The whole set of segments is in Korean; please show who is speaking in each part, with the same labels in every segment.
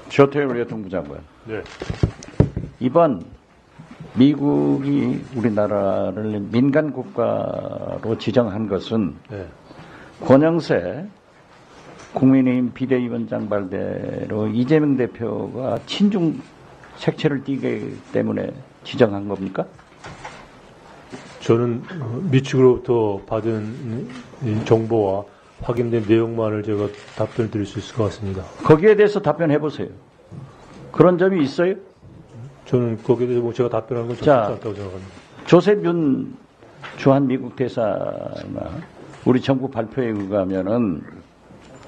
Speaker 1: 조태열 외통부 장관.
Speaker 2: 네.
Speaker 1: 이번 미국이 우리나라를 민간 국가로 지정한 것은
Speaker 2: 네.
Speaker 1: 권영세 국민의힘 비대위원장 말대로 이재명 대표가 친중 색채를 띠기 때문에 지정한 겁니까?
Speaker 2: 저는 미측으로부터 받은 정보와 확인된 내용만을 제가 답변을 드릴 수 있을 것 같습니다.
Speaker 1: 거기에 대해서 답변해 보세요. 그런 점이 있어요?
Speaker 2: 저는 거기에 대해서 제가 답변하는 건 적절치 않다고 생각합니다.
Speaker 1: 조셉 윤 주한 미국 대사나 우리 정부 발표에 의하면은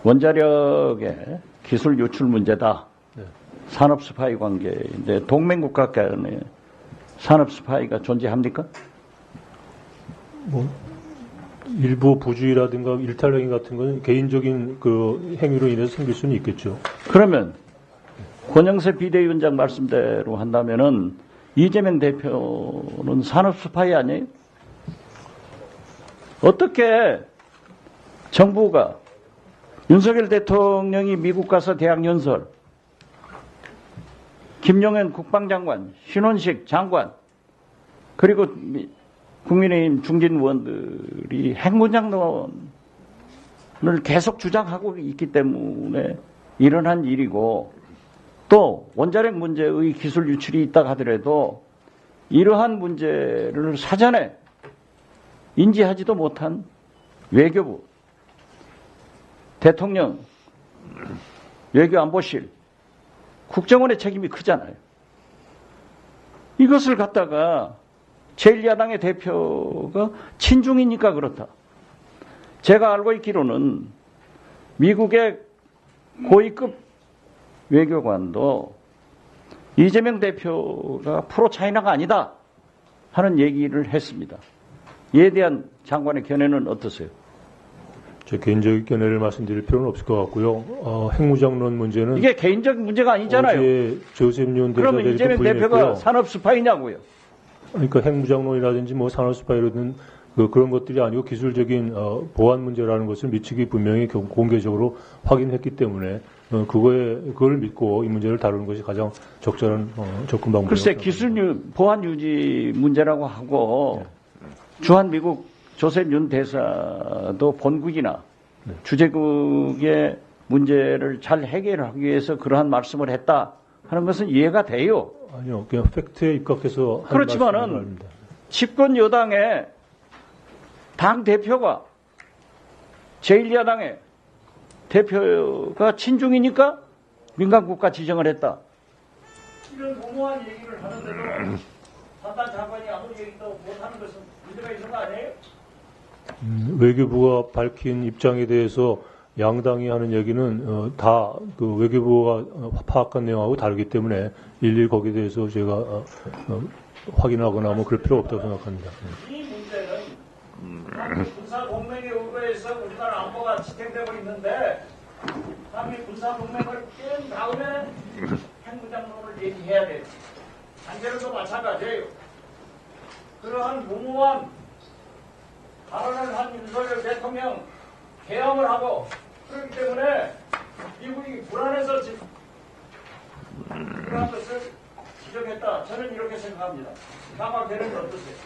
Speaker 1: 원자력의 기술 유출 문제다.
Speaker 2: 네.
Speaker 1: 산업 스파이 관계인데 동맹국가 간에 산업 스파이가 존재합니까?
Speaker 2: 일부 부주의라든가 일탈행위 같은 건 개인적인 그 행위로 인해서 생길 수는 있겠죠.
Speaker 1: 그러면 권영세 비대위원장 말씀대로 한다면은 이재명 대표는 산업 스파이 아니에요? 어떻게 정부가 윤석열 대통령이 미국 가서 대학연설, 김용현 국방장관, 신원식 장관, 그리고 국민의힘 중진 의원들이 핵무장론을 계속 주장하고 있기 때문에 일어난 일이고, 또 원자력 문제의 기술 유출이 있다 하더라도 이러한 문제를 사전에 인지하지도 못한 외교부, 대통령, 외교안보실, 국정원의 책임이 크잖아요. 이것을 갖다가 제1야당의 대표가 친중이니까 그렇다. 제가 알고 있기로는 미국의 고위급 외교관도 이재명 대표가 프로 차이나가 아니다 하는 얘기를 했습니다. 이에 대한 장관의 견해는 어떠세요?
Speaker 2: 제 개인적인 견해를 말씀드릴 필요는 없을 것 같고요. 핵무장론 문제는
Speaker 1: 이게 개인적인 문제가 아니잖아요.
Speaker 2: 어제 조셉 윤
Speaker 1: 그러면
Speaker 2: 대사들이
Speaker 1: 이재명 대표가 산업 스파이냐고요.
Speaker 2: 그러니까 핵무장론이라든지 뭐 산업 스파이라든 그런 것들이 아니고 기술적인 보안 문제라는 것을 미측이 분명히 공개적으로 확인했기 때문에 그걸 믿고 이 문제를 다루는 것이 가장 적절한 접근 방법입니다.
Speaker 1: 글쎄 기술 보안 유지 문제라고 하고 주한 미국 조셉 윤 대사도 본국이나 주재국의 문제를 잘 해결하기 위해서 그러한 말씀을 했다 하는 것은 이해가 돼요.
Speaker 2: 아니요, 그냥 팩트에 입각해서 한
Speaker 1: 그렇지만은 집권 여당의 당 대표가 제1야당의 대표가 친중이니까 민간국가 지정을 했다. 이런 무모한 얘기를 하는데도 판단 장관이 아무리 얘기도 못하는 것은 문제가 있는 거 아니에요?
Speaker 2: 외교부가 밝힌 입장에 대해서 양당이 하는 얘기는 다 그 외교부가 파악한 내용하고 다르기 때문에 일일이 거기에 대해서 제가 확인하거나 뭐 그럴 필요 없다고 생각합니다.
Speaker 1: 이 문제는 군사 동맹에 의거해서 우리나라 안보가 지탱되고 있는데 한미 군사 동맹을 깬 다음에 핵무장론을 얘기해야 돼요. 단계로도 마찬가지예요. 그러한 무모한 발언을 한 윤석열 대통령 개엄을 하고 그렇기 때문에 미국이 불안해서 그러한 것을 지적했다. 저는 이렇게 생각합니다. 장관 견해는 어떠세요?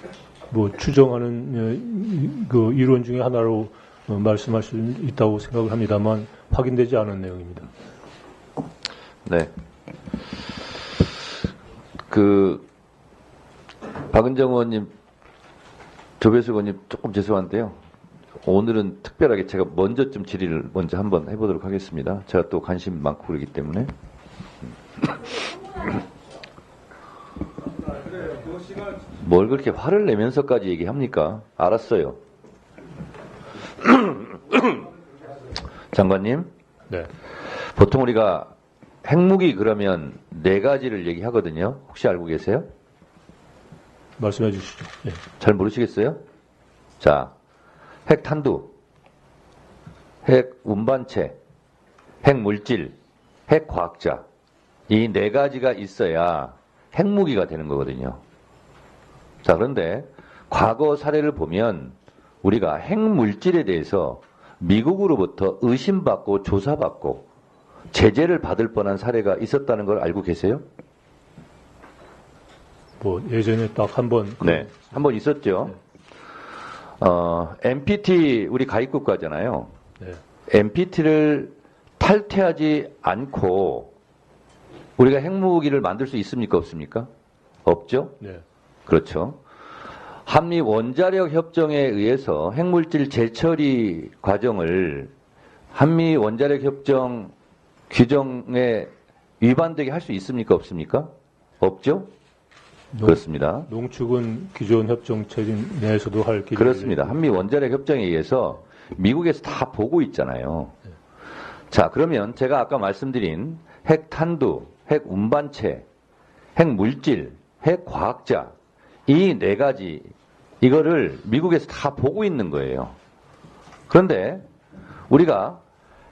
Speaker 2: 뭐 추정하는 그 이론 중에 하나로 말씀할 수 있다고 생각을 합니다만 확인되지 않은 내용입니다.
Speaker 3: 네. 박은정 의원님, 조배수 의원님 조금 죄송한데요. 오늘은 특별하게 제가 먼저 좀 질의를 먼저 한번 해보도록 하겠습니다. 제가 또 관심 많고 그러기 때문에. 뭘 그렇게 화를 내면서까지 얘기합니까? 알았어요. 장관님.
Speaker 2: 네.
Speaker 3: 보통 우리가 핵무기 그러면 4가지를 얘기하거든요. 혹시 알고 계세요?
Speaker 2: 말씀해 주시죠. 네.
Speaker 3: 잘 모르시겠어요? 자, 핵탄두, 핵운반체, 핵물질, 핵과학자. 이 4가지가 있어야 핵무기가 되는 거거든요. 자, 그런데 과거 사례를 보면 우리가 핵물질에 대해서 미국으로부터 의심받고 조사받고 제재를 받을 뻔한 사례가 있었다는 걸 알고 계세요?
Speaker 2: 뭐 예전에 딱 한 번.
Speaker 3: 네, 한 번 있었죠. NPT 우리 가입 국가잖아요.
Speaker 2: 네.
Speaker 3: NPT를 탈퇴하지 않고 우리가 핵무기를 만들 수 있습니까? 없습니까? 없죠?
Speaker 2: 네.
Speaker 3: 그렇죠. 한미 원자력 협정에 의해서 핵물질 재처리 과정을 한미 원자력 협정 규정에 위반되게 할 수 있습니까? 없습니까? 없죠? 그렇습니다.
Speaker 2: 농축은 기존 협정 체제 내에서도 할 길이
Speaker 3: 그렇습니다. 한미 원자력 협정에 의해서 미국에서 다 보고 있잖아요. 자, 그러면 제가 아까 말씀드린 핵 탄두, 핵 운반체, 핵 물질, 핵 과학자 이 네 가지 이거를 미국에서 다 보고 있는 거예요. 그런데 우리가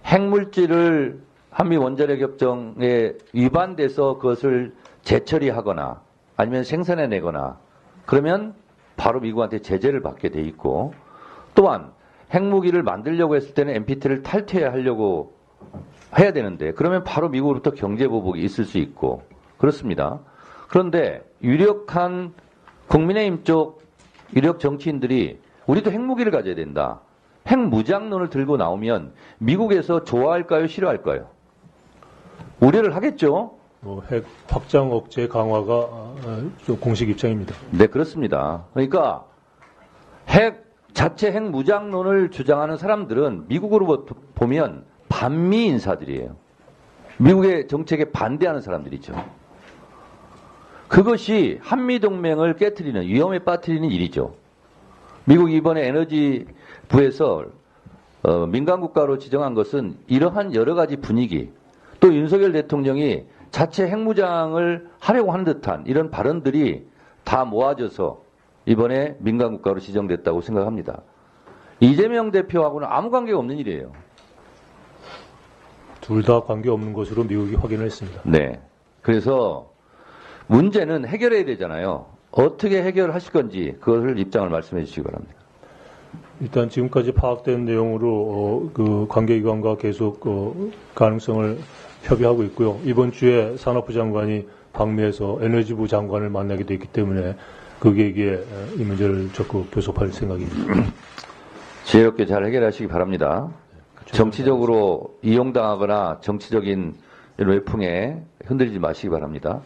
Speaker 3: 핵물질을 한미 원자력 협정에 위반돼서 그것을 재처리하거나 아니면 생산해내거나 그러면 바로 미국한테 제재를 받게 돼 있고 또한 핵무기를 만들려고 했을 때는 NPT를 탈퇴하려고 해야 되는데 그러면 바로 미국으로부터 경제보복이 있을 수 있고 그렇습니다. 그런데 유력한 국민의힘 쪽 유력 정치인들이 우리도 핵무기를 가져야 된다. 핵무장론을 들고 나오면 미국에서 좋아할까요? 싫어할까요? 우려를 하겠죠?
Speaker 2: 핵 확장 억제 강화가 좀 공식 입장입니다.
Speaker 3: 네, 그렇습니다. 그러니까 자체 핵무장론을 주장하는 사람들은 미국으로 보면 반미 인사들이에요. 미국의 정책에 반대하는 사람들이죠. 그것이 한미동맹을 깨트리는, 위험에 빠뜨리는 일이죠. 미국이 이번에 에너지부에서 민간국가로 지정한 것은 이러한 여러 가지 분위기, 또 윤석열 대통령이 자체 핵무장을 하려고 하는 듯한 이런 발언들이 다 모아져서 이번에 민간국가로 지정됐다고 생각합니다. 이재명 대표하고는 아무 관계가 없는 일이에요.
Speaker 2: 둘 다 관계없는 것으로 미국이 확인을 했습니다.
Speaker 3: 네. 그래서 문제는 해결해야 되잖아요. 어떻게 해결하실 건지 그것을 입장을 말씀해 주시기 바랍니다.
Speaker 2: 일단 지금까지 파악된 내용으로 그 관계기관과 계속 가능성을 협의하고 있고요. 이번 주에 산업부 장관이 방미에서 에너지부 장관을 만나게 되기 때문에 그 계기에 이 문제를 적극 교섭할 생각입니다.
Speaker 3: 지혜롭게 잘 해결하시기 바랍니다. 정치적으로 이용당하거나 정치적인 이런 외풍에 흔들리지 마시기 바랍니다.